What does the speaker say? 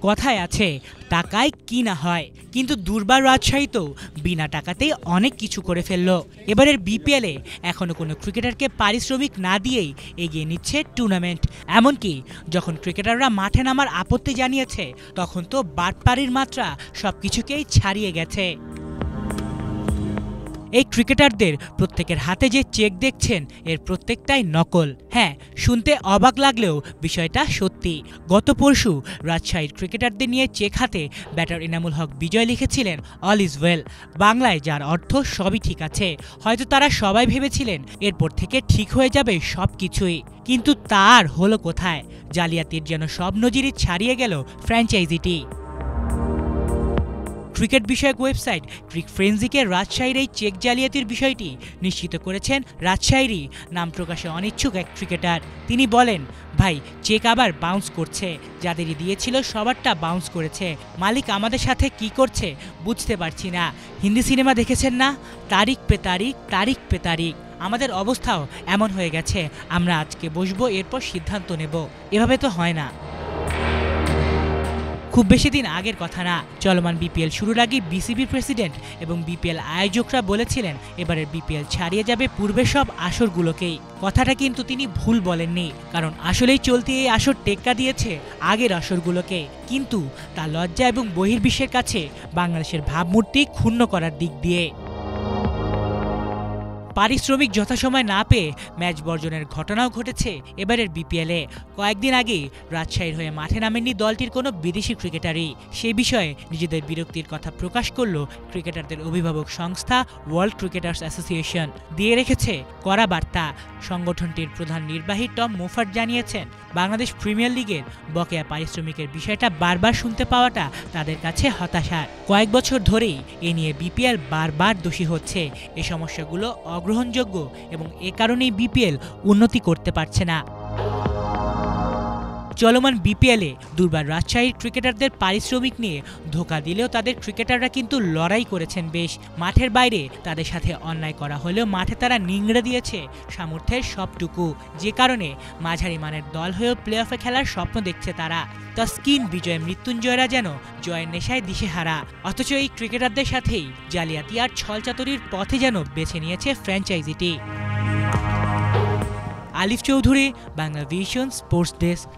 কথায় আছে টাকায় কি না হয়, কিন্তু দুর্বার রাজশাহী তো বিনা টাকাতেই অনেক কিছু করে ফেলল। এবারের বিপিএলে এখনো কোনো ক্রিকেটারকে পারিশ্রমিক না দিয়েই এগিয়ে নিচ্ছে টুর্নামেন্ট। এমনকি যখন ক্রিকেটাররা মাঠে নামার আপত্তি জানিয়েছে, তখন তো বাটপাড়ির মাত্রা সবকিছুকেই ছাড়িয়ে গেছে। এই ক্রিকেটারদের প্রত্যেকের হাতে যে চেক দেখছেন, এর প্রত্যেকটাই নকল। হ্যাঁ, শুনতে অবাক লাগলেও বিষয়টা সত্যি। গত পরশু রাজশাহীর ক্রিকেটারদের নিয়ে চেক হাতে ব্যাটার এনামুল হক বিজয় লিখেছিলেন অল ইজ ওয়েল, বাংলায় যার অর্থ সবই ঠিক আছে। হয়তো তারা সবাই ভেবেছিলেন এরপর থেকে ঠিক হয়ে যাবে সব কিছুই, কিন্তু তার হলো কোথায়? জালিয়াতির যেন সব নজিরই ছাড়িয়ে গেল ফ্র্যাঞ্চাইজিটি। ক্রিকেট বিষয়ক ওয়েবসাইট ক্রিক ফ্রেন্সিকে রাজশাহীর এই চেক জালিয়াতির বিষয়টি নিশ্চিত করেছেন রাজশাহীরই নাম প্রকাশে অনিচ্ছুক এক ক্রিকেটার। তিনি বলেন, ভাই, চেক আবার বাউন্স করছে, যাদেরই দিয়েছিল সবারটা বাউন্স করেছে। মালিক আমাদের সাথে কি করছে বুঝতে পারছি না। হিন্দি সিনেমা দেখেছেন না, তারিখ পে তারিখ, তারিখ পে তারিখ? আমাদের অবস্থাও এমন হয়ে গেছে। আমরা আজকে বসবো, এরপর সিদ্ধান্ত নেব। এভাবে তো হয় না। খুব বেশি দিন আগের কথা না, চলমান বিপিএল শুরুর আগে বিসিবির প্রেসিডেন্ট এবং বিপিএল আয়োজকরা বলেছিলেন এবারের বিপিএল ছাড়িয়ে যাবে পূর্বের সব আসরগুলোকেই। কথাটা কিন্তু তিনি ভুল বলেননি, কারণ আসলেই চলতি এই আসর টেক্কা দিয়েছে আগের আসরগুলোকে। কিন্তু তা লজ্জা এবং বহির্বিশ্বের কাছে বাংলাদেশের ভাবমূর্তি ক্ষুণ্ণ করার দিক দিয়ে। পারিশ্রমিক যথাসময় না পেয়ে ম্যাচ বর্জনের ঘটনাও ঘটেছে এবারের বিপিএলে। কয়েকদিন আগেই রাজশাহীর হয়ে মাঠে নামেননি দলটির কোনো বিদেশি ক্রিকেটারই। সে বিষয়ে নিজেদের বিরক্তির কথা প্রকাশ করল ক্রিকেটারদের অভিভাবক সংস্থা ওয়ার্ল্ড ক্রিকেটার্স অ্যাসোসিয়েশন। দিয়ে রেখেছে কড়া বার্তা। সংগঠনটির প্রধান নির্বাহী টম মোফার্ট জানিয়েছেন, বাংলাদেশ প্রিমিয়ার লিগের বকেয়া পারিশ্রমিকের বিষয়টা বারবার শুনতে পাওয়াটা তাদের কাছে হতাশার। কয়েক বছর ধরেই এ নিয়ে বিপিএল বারবার দোষী হচ্ছে। এ সমস্যাগুলো অগ্রহণযোগ্য এবং এ কারণেই বিপিএল উন্নতি করতে পারছে না। চলমান বিপিএলে দুর্বার রাজশাহীর ক্রিকেটারদের পারিশ্রমিক নিয়ে ধোঁকা দিলেও তাদের ক্রিকেটাররা কিন্তু লড়াই করেছেন বেশ। মাঠের বাইরে তাদের সাথে অন্যায় করা হলেও মাঠে তারা নিংড়ে দিয়েছে সামর্থ্যের সবটুকু, যে কারণে মাঝারি মানের দল হয়েও প্লে অফে খেলার স্বপ্ন দেখছে তারা। তাসকিন, বিজয়, মৃত্যুঞ্জয়রা যেন জয়ের নেশায় দিশেহারা। অথচ এই ক্রিকেটারদের সাথেই জালিয়াতি আর ছলচাতুরির পথে যেন বেছে নিয়েছে ফ্র্যাঞ্চাইজিটি। আলিফ Chowdhury, Bangla vision sports desk.